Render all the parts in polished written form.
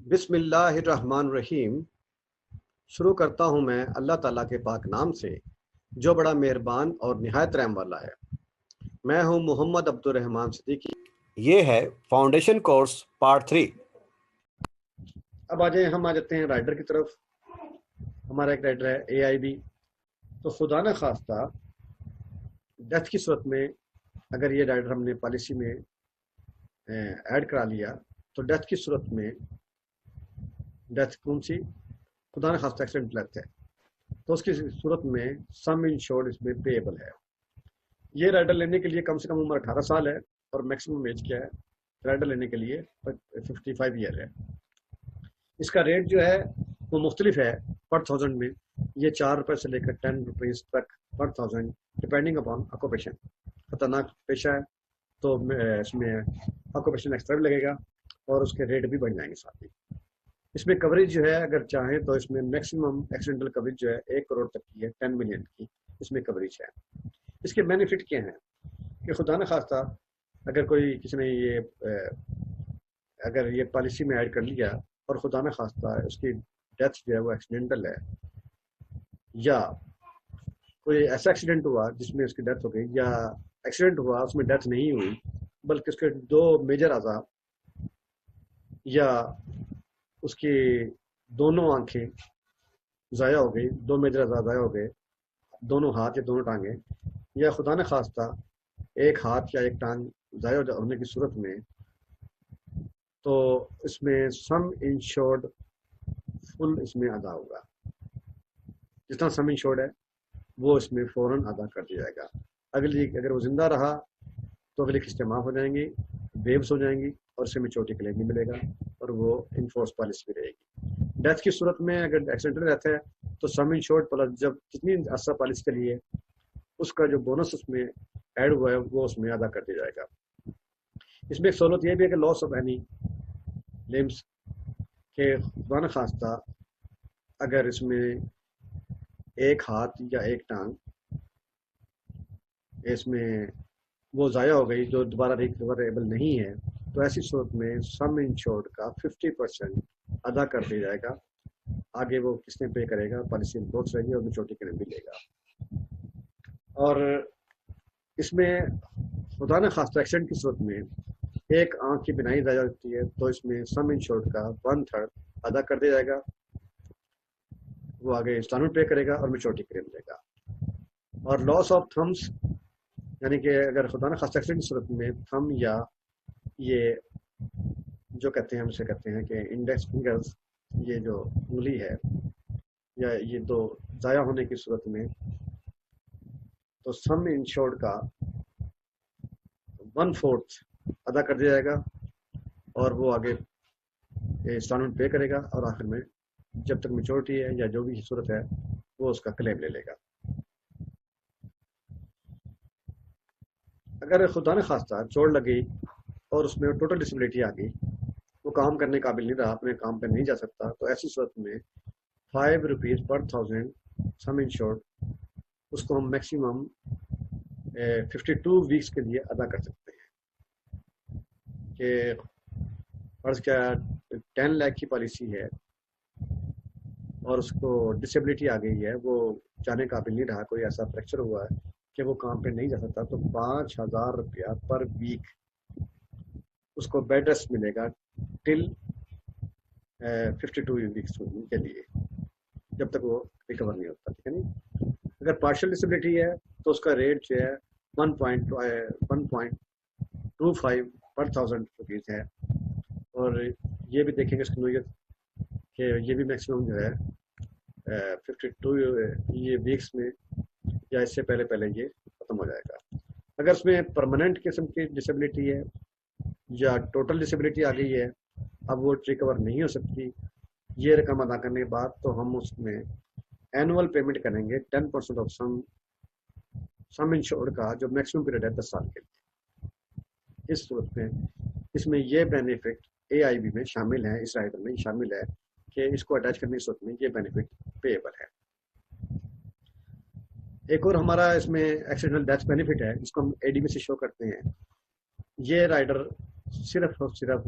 بسم اللہ الرحمن الرحیم۔ شروع کرتا ہوں میں اللہ تعالیٰ کے پاک نام سے جو بڑا مہربان اور نہایت رحم والا ہے۔ میں ہوں محمد عبد الرحمن صدیقی۔ یہ ہے فاؤنڈیشن کورس پارٹ 3۔ اب ہم آ جاتے ہیں رائڈر کی طرف۔ ہمارا ایک رائڈر ہے AIB۔ تو خدا نہ خواستہ ڈیتھ کی صورت میں اگر یہ رائڈر ہم نے پالیسی میں ایڈ کرا لیا تو ڈیتھ کی صورت میں ڈیتھ کون سی خدا نہ خواستہ ایکسیڈنٹ ڈیتھ ہے تو اس کی صورت میں سم انشورڈ اس میں پیبل ہے۔ یہ رائڈر لینے کے لیے کم سے کم عمر 18 سال ہے اور میکسیمم ایج کیا ہے رائڈر لینے کے لیے 55 ایئر ہے۔ اس کا ریٹ جو ہے وہ مختلف ہے پر تھاؤزینڈ میں۔ یہ 4 روپے سے لے کر 10 روپیز تک پر تھاؤزینڈ ڈپینڈنگ اپان آکوپیشن۔ خطرناک پیشہ ہے تو اس میں آکوپیشن ایکسٹرا بھی لگے گا اور اس کے ریٹ بھی بڑھ جائیں گے ساتھ ہی۔ اس میں کوریج جو ہے اگر چاہیں تو اس میں میکسیمم ایکسیڈنٹل کوریج جو ہے 1 کروڑ تک کی ہے، 10 ملین کی اس میں کوریج ہے۔ اس کے بینیفٹ کیا ہیں کہ خدا نہ خواستہ اگر کوئی کسی نے اگر یہ پالیسی میں ایڈ کر لیا اور خدا نہ خواستہ اس کی ڈیتھ جو ہے وہ ایکسیڈنٹل ہے یا کوئی ایسا ایکسیڈنٹ ہوا جس میں اس کی ڈیتھ ہو گئی یا ایکسیڈنٹ ہوا اس میں ڈیتھ نہیں ہوئی بلکہ اس کے 2 میجر اعضاء یا اس کی دونوں آنکھیں ضائع ہو گئی، 2 میجر اعضاء ضائع ہو گئے، دونوں ہاتھ یا دونوں ٹانگیں، یا خدا نہ خواستہ ایک ہاتھ یا ایک ٹانگ ضائع ہونے کی صورت میں تو اس میں سم انشورڈ فل اس میں ادا ہوگا۔ جتنا سم انشورڈ ہے وہ اس میں فوراً ادا کر دیا جائے گا۔ اگر وہ زندہ رہا تو اگلی قسطیں معاف ہو جائیں گی، ویوز ہو جائیں گی اور اس میں چوٹی کلیم بھی ملے گا اور وہ انفورس پالیسی بھی رہے گی۔ ڈیتھ کی صورت میں اگر ایکسیڈنٹ رہتا ہے تو سم انشورڈ پلس جب جتنی عرصہ پالیسی کے لیے اس کا جو بونس اس میں ایڈ ہوا ہے وہ اس میں ادا کر دیا جائے گا۔ اس میں ایک سہولت یہ بھی ہے کہ لاس آف اینی لمس کہ خدا نہ خواستہ اگر اس میں ایک ہاتھ یا ایک ٹانگ اس میں وہ ضائع ہو گئی جو دوبارہ ریکوریبل نہیں ہے تو ایسی صورت میں سم انشورڈ کا 50% ادا کر دیا جائے گا۔ آگے وہ کس نے پے کرے گا، پالیسی انفورس رہے گی اور چوٹی کے بھی لے گا۔ اور اس میں خدا نہ خواستہ ایکسیڈنٹ کی صورت میں ایک آنکھ کی بینائی ضائع ہوتی ہے تو اس میں سم انشورڈ کا 1/3 ادا کر دیا جائے گا۔ وہ آگے انسٹالمنٹ پے کرے گا اور چوٹی کے لے گا۔ اور لاس آف تھمس یعنی کہ اگر خدا نہ خواستہ ایکسیڈنٹ کی صورت میں تھم یا یہ جو کہتے ہیں ہم اسے کہتے ہیں کہ انڈیکس فنگرز، یہ جو انگلی ہے یا یہ 2 ضائع ہونے کی صورت میں تو سم انشورڈ کا 1/4 ادا کر دیا جائے گا اور وہ آگے انسٹالمنٹ پے کرے گا اور آخر میں جب تک میچورٹی ہے یا جو بھی صورت ہے وہ اس کا کلیم لے لے گا۔ اگر خدا نہ خواستہ چوٹ لگ گئی اور اس میں ٹوٹل ڈسیبلٹی آ گئی، وہ کام کرنے قابل نہیں رہا، اپنے کام پہ نہیں جا سکتا، تو ایسی صورت میں 5 روپیز پر 1000 سم انشورڈ اس کو ہم میکسیمم 52 ویکس کے لیے ادا کر سکتے ہیں۔ کہ فرض کیا 10 لاکھ کی پالیسی ہے اور اس کو ڈسیبلٹی آ گئی ہے، وہ جانے قابل نہیں رہا، کوئی ایسا فریکچر ہوا ہے کہ وہ کام پہ نہیں جا سکتا، تو 5000 روپیہ پر ویک اس کو بیڈ ریسٹ ملے گا ٹل 52 ویکس کے لیے، جب تک وہ ریکور نہیں ہوتا، ٹھیک ہے نہیں۔ اگر پارشل ڈسیبلٹی ہے تو اس کا ریٹ جو ہے 1.25 پر 1000 روپیز ہے۔ اور یہ بھی دیکھیں گے اس کی نوعیت کہ یہ بھی میکسیمم جو ہے 52 یہ ویکس میں یا اس سے پہلے یہ ختم ہو جائے گا۔ اگر اس میں پرماننٹ قسم کی ڈسیبلٹی ہے یا ٹوٹل ڈسیبلٹی آ گئی ہے، اب وہ ریکور نہیں ہو سکتی، یہ رقم ادا کرنے کے بعد تو ہم اس میں اینول پیمنٹ کریں گے 10% آف سم انشورڈ کا جو میکسیمم پیریڈ ہے 10 سال کے لیے۔ اس صورت میں اس میں یہ بینیفٹ AIB میں شامل ہے، اس رائڈر میں شامل ہے کہ اس کو اٹیچ کرنے کی صورت میں یہ بینیفٹ پیبل ہے۔ ایک اور ہمارا اس میں ایکسیڈنٹل ڈیتھ بینیفٹ ہے جس کو ہم ADB سے شو کرتے ہیں۔ یہ رائڈر صرف اور صرف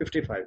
55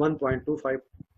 1.25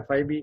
FIB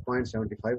0.75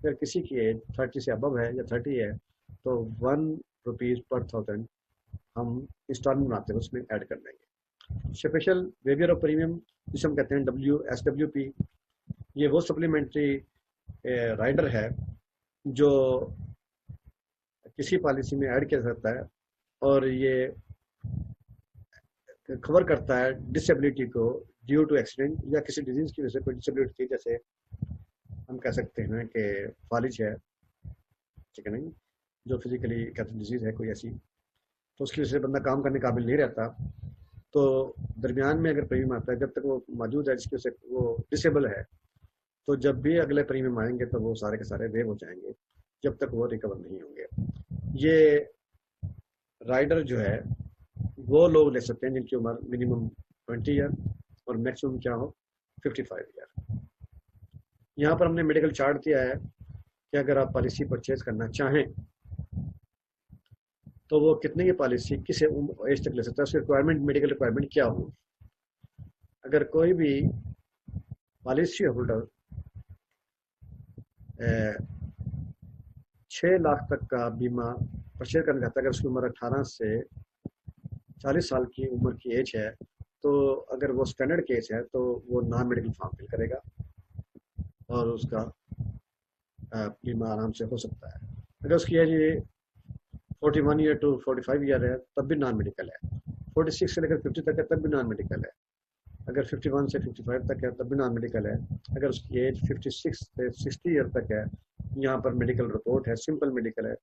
اگر کسی کی ایج 30 سے ابو ہے یا 30 ہے تو 1 روپیز پر 1000 ہم انسٹالمنٹ بناتے ہیں اس میں ایڈ کر دیں گے. اسپیشل ویویئر آف پریمیم جسے ہم کہتے ہیں WSWP، یہ وہ سپلیمنٹری رائڈر ہے جو کسی پالیسی میں ایڈ کیا جاتا ہے اور یہ کور کرتا ہے ڈسیبلٹی کو ڈیو ٹو ایکسیڈنٹ یا کسی ڈیزیز کی وجہ سے کوئی ڈسیبلٹی، جیسے ہم کہہ سکتے ہیں کہ فالج ہے، ٹھیک ہے نہیں، جو فزیکلی ڈیزیز ہے کوئی ایسی، تو اس کی وجہ سے بندہ کام کرنے قابل نہیں رہتا، تو درمیان میں اگر پریمیم آتا ہے جب تک وہ موجود ہے جس کی وجہ سے وہ ڈسیبل ہے، تو جب بھی اگلے پریمیم آئیں گے تو وہ سارے کے سارے ویو ہو جائیں گے جب تک وہ ریکور نہیں ہوں گے. یہ رائڈر جو ہے وہ لوگ لے سکتے ہیں جن کی عمر منیمم 20 ایئر اور میکسیمم کیا ہو 55 ایئر. یہاں پر ہم نے میڈیکل چارٹ دیا ہے کہ اگر آپ پالیسی پرچیز کرنا چاہیں تو وہ کتنے کی پالیسی کس ایج تک لے سکتا ہے، اس کی ریکوائرمنٹ میڈیکل ریکوائرمنٹ کیا ہو. اگر کوئی بھی پالیسی ہولڈر 6 لاکھ تک کا بیمہ پرچیز کرنا چاہتا ہے، اگر اس کی عمر 18 سے 40 سال کی عمر کی ایج ہے، تو اگر وہ اسٹینڈرڈ کیس ہے تو وہ نان میڈیکل فارم فل کرے گا اور اس کا بیمہ آرام سے ہو سکتا ہے. اگر اس کی ایج 41 ایئر ٹو 45 ایئر ہے تب بھی نان میڈیکل ہے، 46 سے لے کر 50 تک ہے تب بھی نان میڈیکل ہے، اگر 51 سے 55 تک ہے تب بھی نان میڈیکل ہے، اگر اس کی ایج 56 سے 60 ایئر تک ہے یہاں پر میڈیکل رپورٹ ہے، سمپل میڈیکل ہے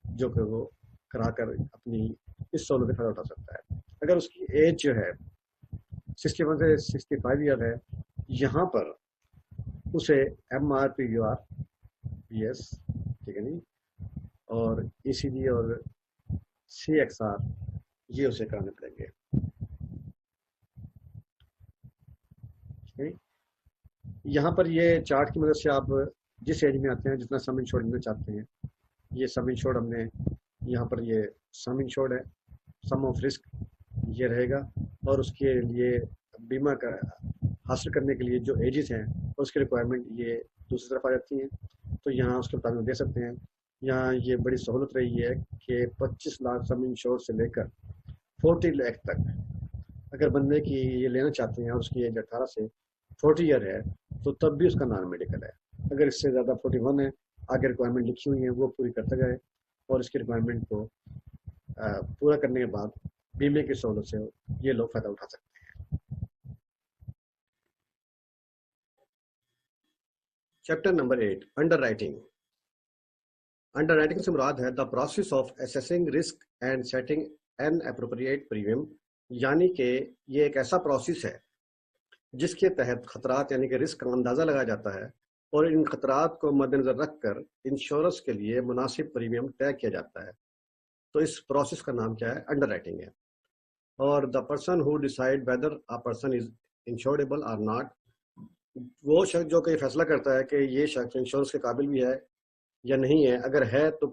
جو کہ وہ کرا کر اپنی اس سہولت کا فائدہ اٹھا سکتا ہے. اگر اس کی ایج جو ہے 61 سے 65 ایئر ہے یہاں پر اسے MRPUR ٹھیک ہے نہیں اور ECG اور CXR یہ اسے کرانے پڑیں گے. یہاں پر یہ چارٹ کی مدد سے آپ جس ایج میں آتے ہیں جتنا سم انشورڈ میں چاہتے ہیں، یہ سم انشورڈ ہم نے یہاں پر یہ سم انشورڈ ہے، سم آف رسک یہ رہے گا، اور اس کے لیے بیمہ کا حاصل کرنے کے لیے جو ایجز ہیں اس کی ریکوائرمنٹ یہ دوسری طرف آ جاتی ہیں، تو یہاں اس کے مطابق دے سکتے ہیں. یہاں یہ بڑی سہولت رہی ہے کہ 25 لاکھ سم انشور سے لے کر 40 لاکھ تک اگر بندے کی یہ لینا چاہتے ہیں اور اس کی ایج 18 سے 40 ایئر ہے تو تب بھی اس کا نان میڈیکل ہے. اگر اس سے زیادہ 41 ہے، آگے ریکوائرمنٹ لکھی ہوئی ہیں وہ پوری کرتا جائے اور اس کی ریکوائرمنٹ کو پورا کرنے کے بعد بیمے کی سہولت سے یہ لوگ فائدہ اٹھا سکتے ہیں. Chapter number 8 underwriting. Underwriting سے مراد ہے the process of assessing risk and setting an appropriate premium, یعنی کہ یہ ایک ایسا پروسیس ہے جس کے تحت خطرات یعنی کہ رسک کا اندازہ لگایا جاتا ہے اور ان خطرات کو مد نظر رکھ کر انشورنس کے لیے مناسب پریمیم طے کیا جاتا ہے. تو اس پروسیس کا نام کیا ہے؟ انڈر رائٹنگ ہے. اور the person who decide whether a person is insurable or not, وہ شخص جو کہ یہ فیصلہ کرتا ہے کہ یہ شخص انشورنس کے قابل بھی ہے یا نہیں ہے، اگر ہے تو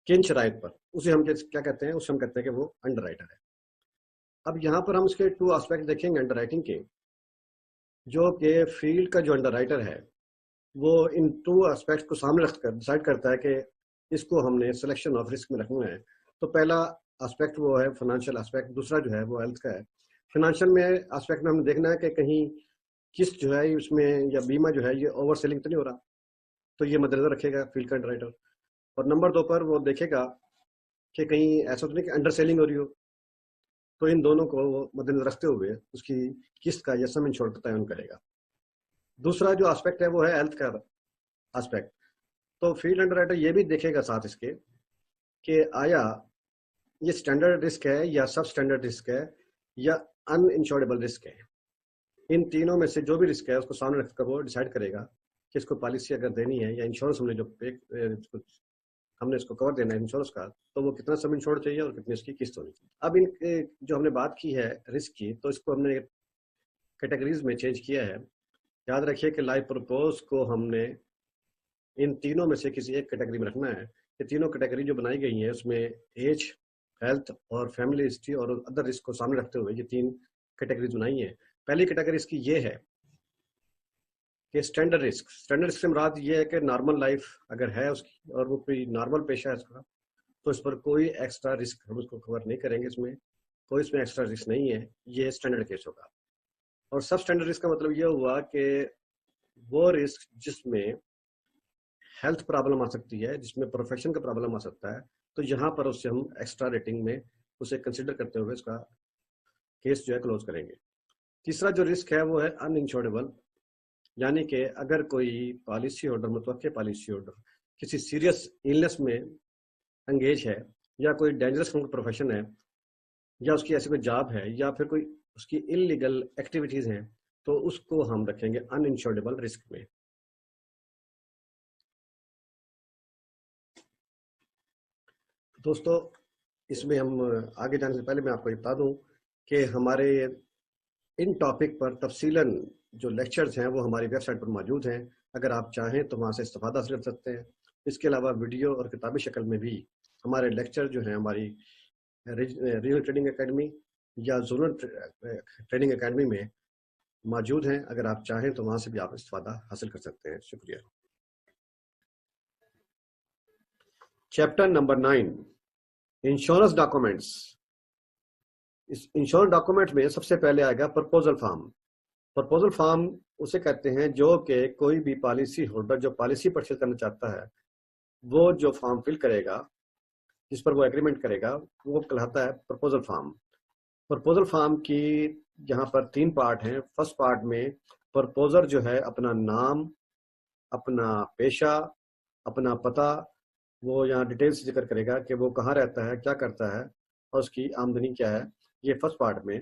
کن شرائط پر، اسے ہم کیا کہتے ہیں؟ اسے ہم کہتے ہیں کہ وہ انڈر رائٹر ہے. اب یہاں پر ہم اس کے 2 آسپیکٹ دیکھیں گے انڈر رائٹنگ کے، جو کہ فیلڈ کا جو انڈر رائٹر ہے وہ ان 2 آسپیکٹ کو سامنے رکھ کر ڈیسائڈ کرتا ہے کہ اس کو ہم نے سلیکشن آف رسک میں رکھنا ہے. تو پہلا آسپیکٹ وہ ہے فائنینشیل آسپیکٹ، دوسرا جو ہے وہ ہیلتھ کا ہے. فائنینشیل میں آسپیکٹ میں ہم نے دیکھنا ہے کہ کہیں قسط جو ہے اس میں یا بیمہ جو ہے یہ اوور سیلنگ تو نہیں ہو رہا، تو یہ مد نظر رکھے گا فیلڈ کا انڈر رائٹر. اور نمبر 2 پر وہ دیکھے گا کہ کہیں ایسا تو نہیں کہ انڈر سیلنگ ہو رہی ہو، تو ان دونوں کو وہ مد نظر رکھتے ہوئے اس کی قسط کا یا سم انشورڈ کا تعین کرے گا. دوسرا جو آسپیکٹ ہے وہ ہے ہیلتھ کا آسپیکٹ. تو فیلڈ انڈر رائٹر یہ بھی دیکھے گا ساتھ اس کے کہ آیا یہ اسٹینڈرڈ رسک ہے یا سب اسٹینڈرڈ رسک ہے یا ان انشورڈیبل رسک ہے. ان تینوں میں سے جو بھی رسک ہے اس کو سامنے رکھ کر وہ ڈیسائیڈ کرے گا کہ اس کو پالیسی اگر دینی ہے یا انشورنس ہم نے جو ہم نے اس کو کور دینا ہے انشورنس کا، تو وہ کتنا سم انشورڈ چاہیے اور کتنی اس کی قسط ہونی چاہیے. اب ان جو ہم نے بات کی ہے رسک کی، تو اس کو ہم نے کیٹیگریز میں چینج کیا ہے. یاد رکھیے کہ لائف پرپوز کو ہم نے ان تینوں میں سے کسی ایک کیٹیگری میں رکھنا ہے. یہ تینوں کیٹیگری جو بنائی گئی ہیں اس میں ایج، ہیلتھ اور فیملی ہسٹری اور ادر رسک کو سامنے رکھتے ہوئے یہ 3 کیٹیگریز بنائی ہیں. پہلی کیٹیگری اس کی یہ ہے کہ اسٹینڈرڈ رسک سے مراد یہ ہے کہ نارمل لائف اگر ہے اس کی اور وہ کوئی نارمل پیشہ ہے اس کا، تو اس پر کوئی ایکسٹرا رسک ہم اس کو کور نہیں کریں گے، اس میں کوئی اس میں ایکسٹرا رسک نہیں ہے، یہ اسٹینڈرڈ کیس ہوگا۔ اور سب اسٹینڈرڈ رسک کا مطلب یہ ہوا کہ وہ رسک جس میں ہیلتھ پرابلم آ سکتی ہے، جس میں پروفیشن کا پرابلم آ سکتا ہے، تو یہاں پر اس سے ہم ایکسٹرا ریٹنگ میں اسے کنسیڈر کرتے ہوئے اس کا کیس جو ہے کلوز کریں گے۔ تیسرا جو رسک ہے وہ ہے ان انشورڈیبل، یعنی کہ اگر کوئی پالیسی ہولڈر، متوقع پالیسی ہولڈر کسی سیریس ایلنس میں انگیج ہے، یا کوئی ڈینجرس پروفیشن ہے، یا اس کی ایسی کوئی جاب ہے، یا پھر کوئی اس کی انلیگل ایکٹیویٹیز ہیں، تو اس کو ہم رکھیں گے ان انشورڈیبل رسک میں۔ دوستو اس میں ہم آگے جانے سے پہلے میں آپ کو یہ بتا دوں کہ ہمارے ان ٹاپک پر تفصیلاً جو لیکچرز ہیں وہ ہماری ویب سائٹ پر موجود ہیں، اگر آپ چاہیں تو وہاں سے استفادہ حاصل کر سکتے ہیں۔ اس کے علاوہ ویڈیو اور کتابی شکل میں بھی ہمارے لیکچر جو ہیں ہماری ریجنل ٹریڈنگ اکیڈمی یا زونل ٹریڈنگ اکیڈمی میں موجود ہیں، اگر آپ چاہیں تو وہاں سے بھی آپ استفادہ حاصل کر سکتے ہیں۔ شکریہ۔ Chapter number 9، insurance documents. اس انشورنس ڈاکومنٹ میں سب سے پہلے آئے گا پرپوزل فارم۔ پرپوزل فارم اسے کہتے ہیں جو کہ کوئی بھی پالیسی ہولڈر جو پالیسی پرچیز کرنا چاہتا ہے، وہ جو فارم فل کرے گا، جس پر وہ ایگریمنٹ کرے گا، وہ کہلاتا ہے پرپوزل فارم۔ پرپوزل فارم کی یہاں پر 3 پارٹ ہیں۔ فرسٹ پارٹ میں پرپوزر جو ہے اپنا نام، اپنا پیشہ، اپنا پتہ، وہ یہاں ڈیٹیل سے ذکر کرے گا کہ وہ کہاں رہتا ہے، کیا کرتا ہے، اور اس کی آمدنی کیا ہے۔ یہ فرسٹ پارٹ میں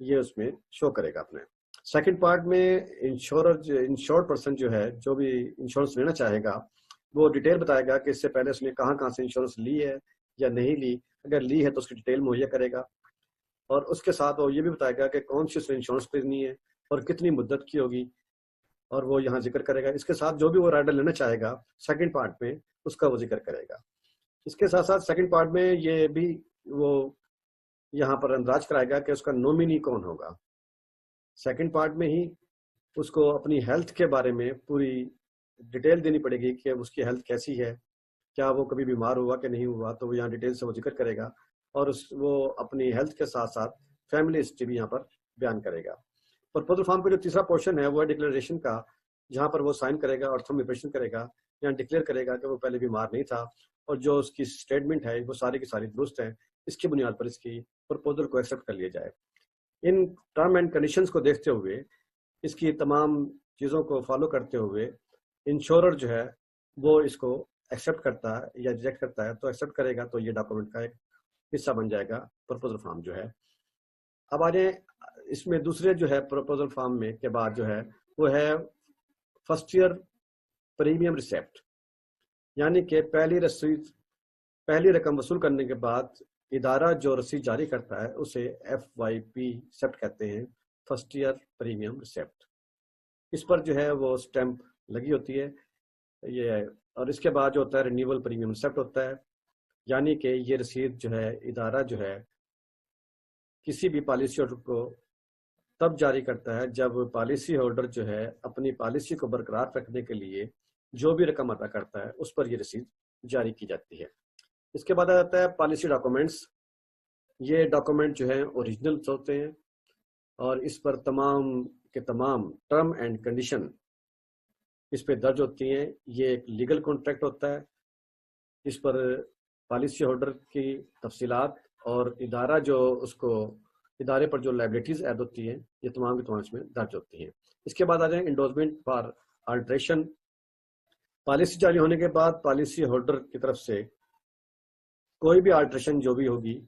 یہ اس میں شو کرے گا اپنے۔ سیکنڈ پارٹ میں انشورڈ پرسن جو ہے، جو بھی انشورنس لینا چاہے گا، وہ ڈیٹیل بتائے گا کہ اس سے پہلے اس نے کہاں کہاں سے انشورنس لی ہے یا نہیں لی۔ اگر لی ہے تو اس کی ڈیٹیل مہیا کرے گا، اور اس کے ساتھ وہ یہ بھی بتائے گا کہ کون سی اس نے انشورنس خریدنی ہے اور کتنی مدت کی ہوگی، اور وہ یہاں ذکر کرے گا۔ اس کے ساتھ جو بھی وہ رائڈر لینا چاہے گا سیکنڈ پارٹ میں، اس کا وہ ذکر کرے گا۔ اس کے ساتھ ساتھ سیکنڈ پارٹ میں یہ بھی وہ یہاں پر اندراج کرائے گا کہ اس کا نومینی کون ہوگا۔ سیکنڈ پارٹ میں ہی اس کو اپنی ہیلتھ کے بارے میں پوری ڈیٹیل دینی پڑے گی کہ اس کی ہیلتھ کیسی ہے، کیا وہ کبھی بیمار ہوا کہ نہیں ہوا، تو وہ یہاں ڈیٹیل سے وہ ذکر کرے گا، اور وہ اپنی ہیلتھ کے ساتھ ساتھ فیملی ہسٹری بھی یہاں پر بیان کرے گا۔ پرپوزل فارم کا جو تیسرا پورشن ہے وہ ہے ڈکلیریشن کا، جہاں پر وہ سائن کرے گا اور تھم امپریشن کرے گا، یہاں ڈکلیئر کرے گا کہ وہ پہلے بیمار نہیں تھا، اور جو اس کی اسٹیٹمنٹ ہے وہ ساری کی ساری درست ہے، اس کی بنیاد پر اس کی پرپوزل کو ایکسیپٹ کر لیا جائے۔ ان ٹرم اینڈ کنڈیشنز کو دیکھتے ہوئے، اس کی تمام چیزوں کو فالو کرتے ہوئے، انشورر جو ہے وہ اس کو ایکسیپٹ کرتا ہے یا ریجیکٹ کرتا ہے، تو ایکسیپٹ کرے گا تو یہ ڈاکومنٹ کا ایک حصہ بن جائے گا پرپوزل فارم جو ہے۔ اب آ جائیں اس میں دوسرے جو ہے پرپوزل فارم میں کے بعد جو ہے وہ ہے فرسٹ ایئر پریمیم ریسیپٹ، یعنی کہ پہلی رقم وصول کرنے کے بعد ادارہ جو رسید جاری کرتا ہے اسے FYP ریسیپٹ کہتے ہیں، فرسٹ ایئر پریمیم ریسیپٹ۔ اس پر جو ہے وہ سٹیمپ لگی ہوتی ہے یہ، اور اس کے بعد جو ہوتا ہے رینیول پریمیم ریسیپٹ ہوتا ہے، یعنی کہ یہ رسید جو ہے ادارہ جو ہے کسی بھی پالیسی ہولڈر کو تب جاری کرتا ہے جب پالیسی ہولڈر جو ہے اپنی پالیسی کو برقرار رکھنے کے لیے جو بھی رقم ادا کرتا ہے اس پر یہ رسید جاری کی جاتی ہے۔ اس کے بعد آ جاتا ہے پالیسی ڈاکومنٹس۔ یہ ڈاکومنٹ جو ہیں اوریجنل ہوتے ہیں، اور اس پر تمام کے تمام ٹرم اینڈ کنڈیشن اس پہ درج ہوتی ہیں۔ یہ ایک لیگل کانٹریکٹ ہوتا ہے، اس پر پالیسی ہولڈر کی تفصیلات اور ادارہ جو اس کو ادارے پر جو لائبلٹیز عائد ہوتی ہیں یہ تمام کی تمام اس میں درج ہوتی ہیں۔ اس کے بعد آ جائیں انڈورسمنٹ فار آلٹریشن۔ پالیسی جاری ہونے کے بعد پالیسی ہولڈر کی طرف سے کوئی بھی آلٹریشن جو بھی ہوگی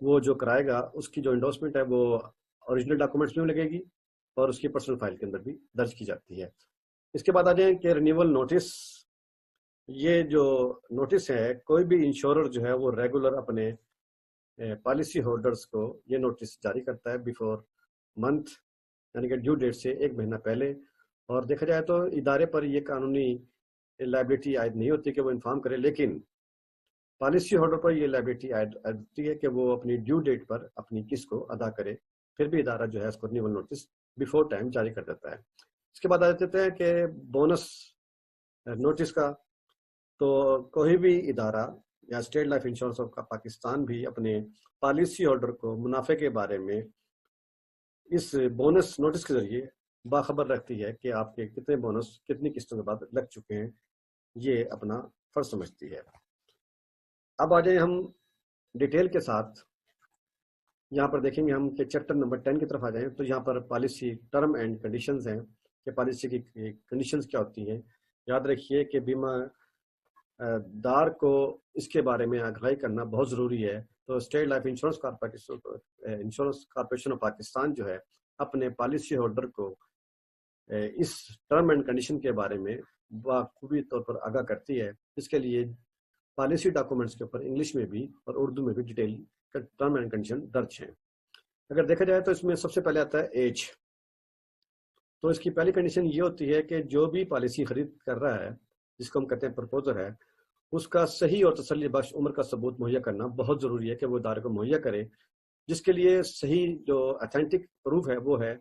وہ جو کرائے گا اس کی جو انڈورسمنٹ ہے وہ اوریجنل ڈاکومنٹس میں لگے گی اور اس کی پرسنل فائل کے اندر بھی درج کی جاتی ہے۔ اس کے بعد آ جائیں کہ رینیول نوٹس۔ یہ جو نوٹس ہے کوئی بھی انشورر جو ہے وہ ریگولر اپنے پالیسی ہولڈرز کو یہ نوٹس جاری کرتا ہے بیفور منتھ، یعنی کہ ڈیو ڈیٹ سے 1 مہینہ پہلے۔ اور دیکھا جائے تو ادارے پر یہ قانونی لائبلٹی عائد نہیں ہوتی کہ وہ انفارم کرے، لیکن پالیسی ہولڈر پر یہ لائبلٹی عائد ہوتی ہے کہ وہ اپنی ڈیو ڈیٹ پر اپنی قسط کو ادا کرے، پھر بھی ادارہ جو ہے اس کو رینیول نوٹس بیفور ٹائم جاری کر دیتا ہے۔ اس کے بعد آ جاتے ہیں کہ بونس نوٹس کا. تو کوئی بھی ادارہ یا state Life insurance of Pakistan بھی اپنے پالیسی ہولڈر کو منافع کے بارے میں اس بونس نوٹس کے ذریعے باخبر رکھتی ہے کہ آپ کے کتنے بونس کتنی قسطوں کے بعد لگ چکے ہیں، یہ اپنا فرض سمجھتی ہے. اب آ جائیں ہم ڈیٹیل کے ساتھ. یہاں پر دیکھیں گے ہم کہ چیپٹر نمبر 10 کی طرف آ جائیں تو یہاں پر پالیسی ٹرم اینڈ کنڈیشنز ہیں کہ پالیسی کی کنڈیشنز کیا ہوتی ہیں. یاد رکھیے کہ بیمہ دار کو اس کے بارے میں آگاہی کرنا بہت ضروری ہے. تو state Life Insurance Corporation of Pakistan جو ہے اپنے پالیسی ہولڈر کو اس ٹرم اینڈ کنڈیشن کے بارے میں بخوبی طور پر آگاہ کرتی ہے. اس کے لیے پالیسی ڈاکومنٹس کے اوپر انگلش میں بھی اور اردو میں بھی ڈیٹیل ٹرم اینڈ کنڈیشن درج ہیں. اگر دیکھا جائے تو اس میں سب سے پہلے آتا ہے ایج. تو اس کی پہلی کنڈیشن یہ ہوتی ہے کہ جو بھی پالیسی خرید کر رہا ہے، جس کو ہم کہتے ہیں پرپوزر ہے، اس کا صحیح اور تسلی بخش عمر کا ثبوت مہیا کرنا بہت ضروری ہے کہ وہ ادارے کو مہیا کرے، جس کے لیے صحیح جو اتھینٹک پروف ہے وہ ہے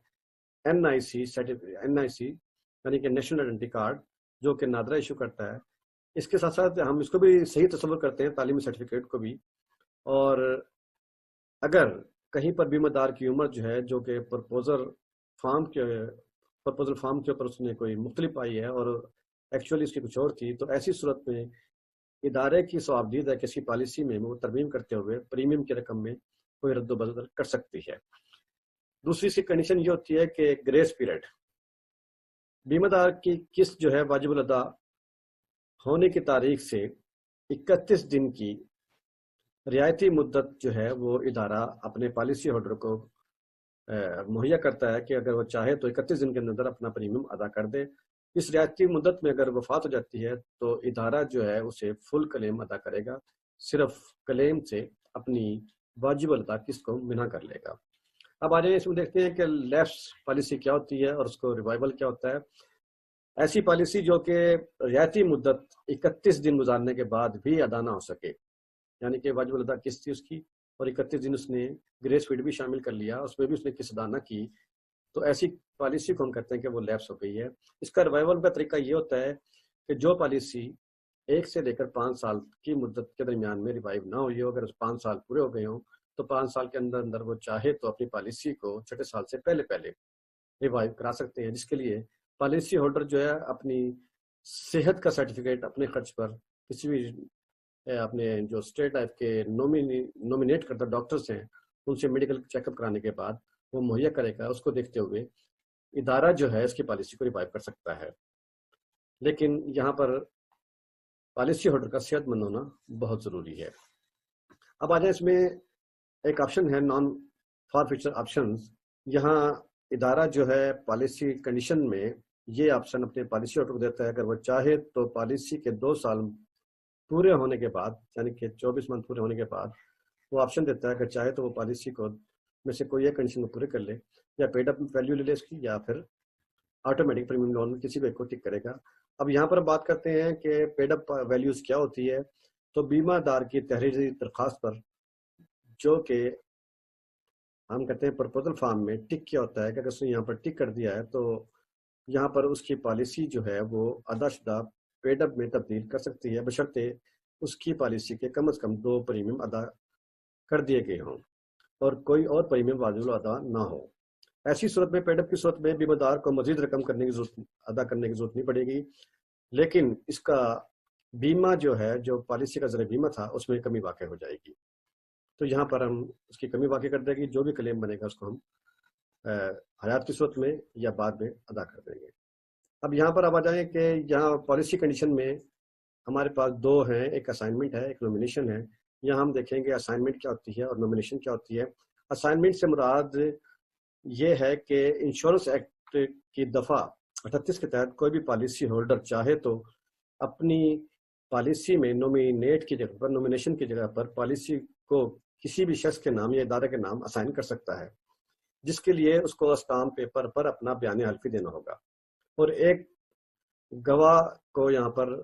NIC یعنی کہ نیشنل آئیڈینٹی کارڈ، جو کہ نادرا ایشو کرتا ہے. اس کے ساتھ ساتھ ہم اس کو بھی صحیح تصور کرتے ہیں تعلیمی سرٹیفکیٹ کو بھی. اور اگر کہیں پر بیمہ دار کی عمر جو ہے جو کہ پرپوزل فارم کے اوپر اس نے کوئی مختلف پائی ہے اور ایکچولی اس کی کچھ اور تھی، تو ایسی صورت میں ادارے کی صوابدید ہے کہ اس کی پالیسی میں وہ ترمیم کرتے ہوئے پریمیم کی رقم میں کوئی رد و بدل کر سکتی ہے. دوسری سی کنڈیشن یہ ہوتی ہے کہ گریس پیریڈ. بیمہ دار کی قسط جو ہے واجب الادا ہونے کی تاریخ سے 31 دن کی رعایتی مدت جو ہے وہ ادارہ اپنے پالیسی ہولڈر کو مہیا کرتا ہے کہ اگر وہ چاہے تو 31 دن کے اندر اپنا پریمیم ادا کر دے. اس رعایتی مدت میں اگر وفات ہو جاتی ہے تو ادارہ جو ہے اسے فل کلیم ادا کرے گا، صرف کلیم سے اپنی واجب الادا قسط کو منع کر لے گا. اب آ جائیں اس میں دیکھتے ہیں کہ لیپس پالیسی کیا ہوتی ہے اور اس کو ریوائول کیا ہوتا ہے. ایسی پالیسی جو کہ رعایتی مدت 31 دن گزارنے کے بعد بھی ادا نہ ہو سکے، یعنی کہ واجب الادا قسط تھی اس کی اور 31 دن اس نے گریس پیریڈ بھی شامل کر لیا، اس میں بھی اس نے قسط ادا نہ کی، تو ایسی پالیسی کو ہم کہتے ہیں کہ وہ لیپس ہو گئی ہے. اس کا ریوائول کا طریقہ یہ ہوتا ہے کہ جو پالیسی 1 سے لے کر 5 سال کی مدت کے درمیان میں ریوائیو نہ ہوئی ہو، اگر 5 سال پورے ہو گئے ہوں تو 5 سال کے اندر وہ چاہے تو اپنی پالیسی کو چھٹے سال سے پہلے ریوائیو کرا سکتے ہیں، جس کے لیے پالیسی ہولڈر جو ہے اپنی صحت کا سرٹیفکیٹ اپنے خرچ پر کسی بھی اپنے جو اسٹیٹ لائف کے نومینیٹ کردہ ڈاکٹرز ہیں ان سے میڈیکل چیک اپ کرانے کے بعد وہ مہیا کرے گا. اس کو دیکھتے ہوئے ادارہ جو ہے اس کی پالیسی کو ریوائیو کر سکتا ہے. لیکن یہاں پر پالیسی ہولڈر کا صحت مند ہونا بہت ضروری ہے. اب آ جائیں اس میں ایک آپشن ہے نان فار فیوچر آپشنز. یہاں ادارہ جو ہے پالیسی کنڈیشن میں یہ آپشن اپنے پالیسی ہولڈر کو دیتا ہے، اگر وہ چاہے تو پالیسی کے 2 سال پورے ہونے کے بعد، یعنی کہ 24 منتھ پورے ہونے کے بعد وہ آپشن دیتا ہے کہ چاہے تو وہ پالیسی کو میں سے کوئی ایک کنڈیشن کو پورے کر لے، یا پیڈ اپ ویلیو لے لے اس کی، یا پھر آٹومیٹک پریمیم لون میں کسی بھی ایک کو ٹک کرے گا. اب یہاں پر بات کرتے ہیں کہ پیڈ اپ ویلیوز کیا ہوتی ہے. تو بیمہ دار کی تحریری درخواست پر جو کہ ہم کہتے ہیں پرپوزل فارم میں ٹک کیا ہوتا ہے کہ اگر اس نے یہاں پر ٹک کر دیا ہے تو یہاں پر اس کی پالیسی جو ہے وہ ادا شدہ پیڈ اپ میں تبدیل کر سکتی ہے، بشرطے اس کی پالیسی کے کم از کم 2 پریمیم ادا کر دیے گئے ہوں اور کوئی اور پریمیم واجب ادا نہ ہو. ایسی صورت میں پیڈ اپ کی صورت میں بیمہ دار کو مزید رقم ادا کرنے کی ضرورت نہیں پڑے گی، لیکن اس کا بیمہ جو ہے جو پالیسی کا ذریعہ بیمہ تھا اس میں کمی واقع ہو جائے گی. تو یہاں پر ہم اس کی کمی واقع کر دیں گے، جو بھی کلیم بنے گا اس کو ہم حیات کی صورت میں یا بعد میں ادا کر دیں گے. اب یہاں پر اب آ جائیں کہ یہاں پالیسی کنڈیشن میں ہمارے پاس 2 ہیں، ایک اسائنمنٹ ہے، ایک نومینیشن ہے. یہاں ہم دیکھیں گے اسائنمنٹ کیا ہوتی ہے اور نومینیشن کیا ہوتی ہے. اسائنمنٹ سے مراد یہ ہے کہ انشورنس ایکٹ کی دفعہ 38 کے تحت کوئی بھی پالیسی ہولڈر چاہے تو اپنی پالیسی میں نومینیٹ کی جگہ پر، نومینیشن کی جگہ پر پالیسی کو کسی بھی شخص کے نام یا ادارے کے نام اسائن کر سکتا ہے، جس کے لیے اس کو اسٹامپ پیپر پر اپنا بیان حلفی دینا ہوگا اور ایک گواہ کو یہاں پر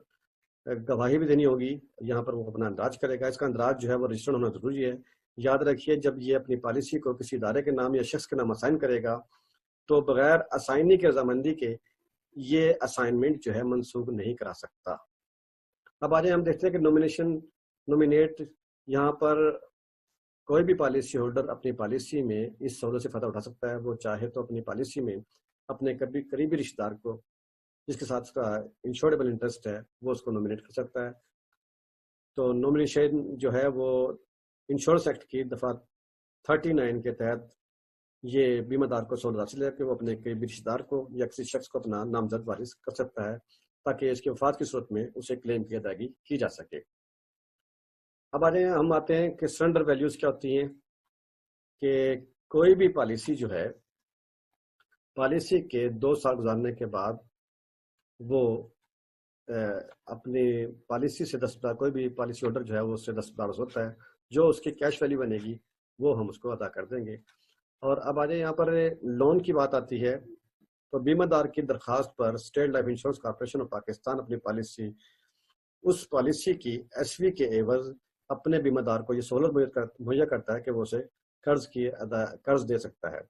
گواہی بھی دینی ہوگی. یہاں پر وہ اپنا اندراج کرے گا. اس کا اندراج جو ہے وہ رجسٹرڈ ہونا ضروری ہے. یاد رکھیے جب یہ اپنی پالیسی کو کسی ادارے کے نام یا شخص کے نام اسائن کرے گا تو بغیر اسائنی کی رضامندی کے یہ اسائنمنٹ جو ہے منسوخ نہیں کرا سکتا۔ اب آج ہم دیکھتے ہیں کہ نومینیٹ یہاں پر کوئی بھی پالیسی ہولڈر اپنی پالیسی میں اس سہولت سے فائدہ اٹھا سکتا ہے۔ وہ چاہے تو اپنی پالیسی میں اپنے قریبی رشتہ دار کو جس کے ساتھ اس کا انشورڈیبل انٹرسٹ ہے وہ اس کو نومینیٹ کر سکتا ہے۔ تو نومینیشن جو ہے وہ انشورنس ایکٹ کی دفعہ 39 کے تحت یہ بیمہ دار کو سہولت حاصل ہے کہ وہ اپنے قریبی رشتہ دار کو یا کسی شخص کو اپنا نامزد وارث کر سکتا ہے تاکہ اس کی وفات کی صورت میں اسے کلیم کی ادائیگی کی جا سکے۔ اب ہم آتے ہیں کہ سرنڈر ویلیوز کیا ہوتی ہیں، کہ کوئی بھی پالیسی جو ہے پالیسی کے 2 سال گزارنے کے بعد وہ اپنی پالیسی سے کوئی بھی پالیسی ہولڈر جو ہے وہ اس سے دستبرد ہوتا ہے، جو اس کی کیش ویلیو بنے گی وہ ہم اس کو ادا کر دیں گے۔ اور اب یہاں پر لون کی بات آتی ہے تو بیمہ دار کی درخواست پر State Life Insurance Corporation of Pakistan اپنی اس پالیسی کی ایس وی کے عوض اپنے بیمہ دار کو یہ سہولت مہیا کرتا ہے کہ وہ اسے قرض دے سکتا ہے۔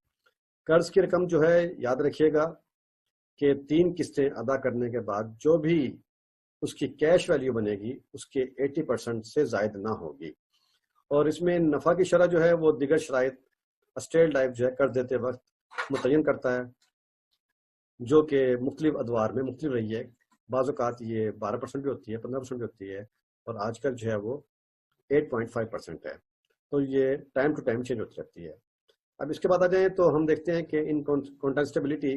قرض کی رقم جو ہے یاد رکھیے گا کہ 3 قسطیں ادا کرنے کے بعد جو بھی اس کی کیش ویلیو بنے گی اس کے 80% سے زائد نہ ہوگی، اور اس میں نفع کی شرح جو ہے وہ دیگر شرائط اسٹیٹ لائف جو ہے قرض دیتے وقت متعین کرتا ہے، جو کہ مختلف ادوار میں مختلف رہی ہے۔ بعض اوقات یہ 12% بھی ہوتی ہے، 15% بھی ہوتی ہے، اور آج کل جو ہے وہ 8.5% ہے۔ تو یہ ٹائم ٹو ٹائم چینج ہوتی رہتی ہے۔ اب اس کے بعد آ جائیں تو ہم دیکھتے ہیں کہ ان کانٹیسٹیبلٹی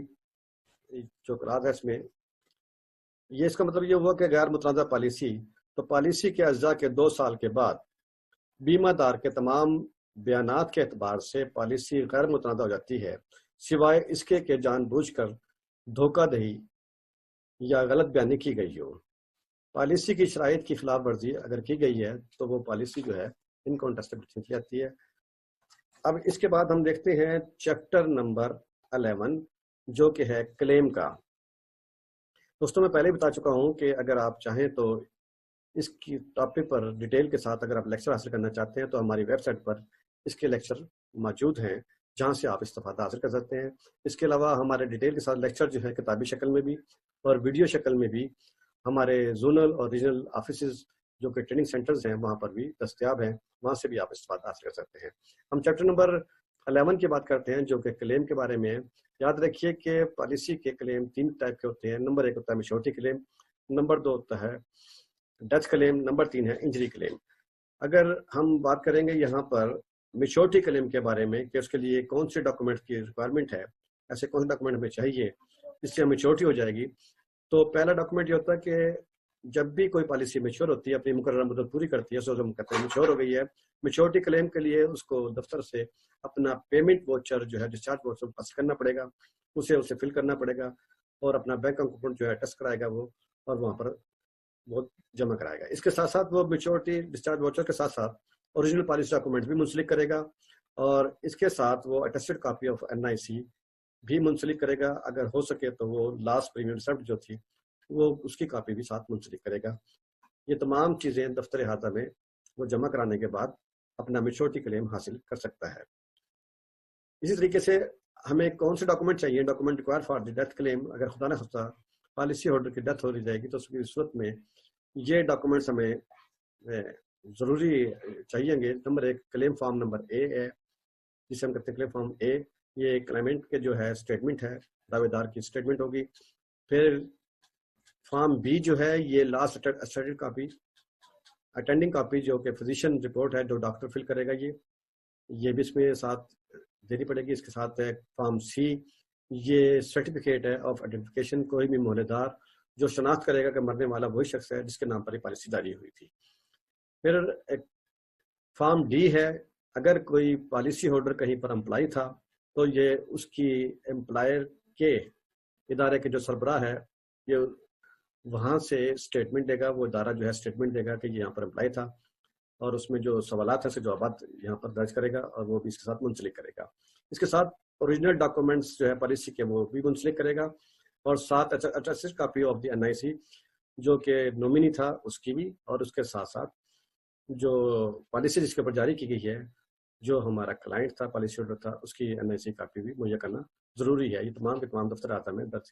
جو قرار ہے اس میں یہ اس کا مطلب یہ ہوا کہ غیر متنازع پالیسی، تو پالیسی کے اجزاء کے 2 سال کے بعد بیمہ دار کے تمام بیانات کے اعتبار سے پالیسی غیر متنازع ہو جاتی ہے، سوائے اس کے کہ جان بوجھ کر دھوکہ دہی یا غلط بیانی کی گئی ہو۔ پالیسی کی شرائط کی خلاف ورزی اگر کی گئی ہے تو وہ پالیسی جو ہے انکانٹیسٹیبل کی جاتی ہے۔ اب اس کے بعد ہم دیکھتے ہیں چیپٹر نمبر 11 جو کہ ہے کلیم کا۔ دوستوں میں پہلے بتا چکا ہوں کہ اگر آپ چاہیں تو اس کی ٹاپک پر ڈیٹیل کے ساتھ اگر آپ لیکچر حاصل کرنا چاہتے ہیں تو ہماری ویب سائٹ پر اس کے لیکچر موجود ہیں جہاں سے آپ استفادہ حاصل کر سکتے ہیں۔ اس کے علاوہ ہمارے ڈیٹیل کے ساتھ لیکچر جو ہے کتابی شکل میں بھی اور ویڈیو شکل میں بھی ہمارے زونل اور ریجنل آفیسز جو کہ ٹریننگ سینٹرز ہیں وہاں پر بھی دستیاب ہیں، وہاں سے بھی آپ استفادہ حاصل کر سکتے ہیں۔ ہم چیپٹر نمبر 11 کی بات کرتے ہیں جو کہ کلیم کے بارے میں ہے۔ یاد رکھیے کہ پالیسی کے کلیم 3 ٹائپ کے ہوتے ہیں۔ نمبر 1 ہوتا ہے میچورٹی کلیم، نمبر 2 ہوتا ہے ڈیتھ کلیم، نمبر 3 ہے انجری کلیم۔ اگر ہم بات کریں گے یہاں پر میچورٹی کلیم کے بارے میں کہ اس کے لیے کون سے ڈاکومنٹ کی ریکوائرمنٹ ہے، ایسے کون سے ڈاکومنٹ ہمیں چاہیے جس سے میچورٹی ہو جائے گی، تو پہلا ڈاکومنٹ یہ ہوتا ہے کہ جب بھی کوئی پالیسی میچور ہوتی ہے، اپنی مقررہ مدت پوری کرتی ہے، سو ہم کہتے ہیں میچور ہو گئی ہے، میچورٹی کلیم کے لیے اس کو دفتر سے اپنا پیمنٹ واچر جو ہے ڈسچارج واچر حاصل کرنا پڑے گا، اسے فل کرنا پڑے گا، اور اپنا بینک اکاؤنٹ جو ہے ٹیسٹ کرائے گا وہ، اور وہاں پر وہ جمع کرائے گا۔ اس کے ساتھ ساتھ وہ میچورٹی ڈسچارج واچر کے ساتھ ساتھ اوریجنل پالیسی ڈاکومنٹ بھی منسلک کرے گا، اور اس کے ساتھ وہ اٹیسٹڈ کاپی آف NIC بھی منسلک کرے گا، اگر ہو سکے تو وہ لاسٹ پریمیم ریسیپٹ جو تھی وہ اس کی کاپی بھی ساتھ منسلک کرے گا۔ یہ تمام چیزیں دفتر احاطہ میں وہ جمع کرانے کے بعد اپنا میچورٹی کلیم حاصل کر سکتا ہے۔ اسی طریقے سے ہمیں کون سے ڈاکومنٹ چاہیے، document require for the death claim, اگر خدا نخواستہ پالیسی ہولڈر کی ڈیتھ ہو جائے گی تو اس کی صورت میں یہ ڈاکومنٹس ہمیں ضروری چاہیے گے۔ Number 1 claim form number A ہے جسے ہم کہتے ہیں کلیم فارم A، یہ کلائمنٹ کے جو ہے اسٹیٹمنٹ ہے، دعوے دار کی اسٹیٹمنٹ ہوگی۔ پھر فارم B جو ہے یہ last attested copy, attending copy جو کہ فزیشین رپورٹ ہے جو ڈاکٹر فل کرے گا، یہ بھی اس میں ساتھ دینی پڑے گی۔ اس کے ساتھ ہے فارم C، یہ سرٹیفکیٹ ہے آف آئیڈینٹیفیکیشن، کوئی بھی مہلے دار جو شناخت کرے گا کہ مرنے والا وہی شخص ہے جس کے نام پر یہ پالیسی جاری ہوئی تھی۔ پھر ایک فارم D ہے، اگر کوئی پالیسی ہولڈر کہیں پر امپلائی تھا تو یہ اس کی امپلائر کے ادارے کے جو سربراہ ہے یہ وہاں سے اسٹیٹمنٹ دے گا، وہ ادارہ جو ہے اسٹیٹمنٹ دے گا کہ یہ یہاں پر امپلائی تھا، اور اس میں جو سوالات ہیں سے جوابات یہاں پر درج کرے گا، اور وہ بھی اس کے ساتھ منسلک کرے گا۔ اس کے ساتھ اوریجنل ڈاکومنٹس جو ہے پالیسی کے وہ بھی منسلک کرے گا، اور ساتھ attested copy of the NIC جو کہ نومینی تھا اس کی بھی، اور اس کے ساتھ ساتھ جو پالیسی جس کے اوپر جاری کی گئی ہے جو ہمارا کلائنٹ تھا، پالیسی ہولڈر تھا، اس کی NIC کاپی بھی مہیا کرنا ضروری ہے۔ یہ تمام کے تمام دفتر احاطہ میں درج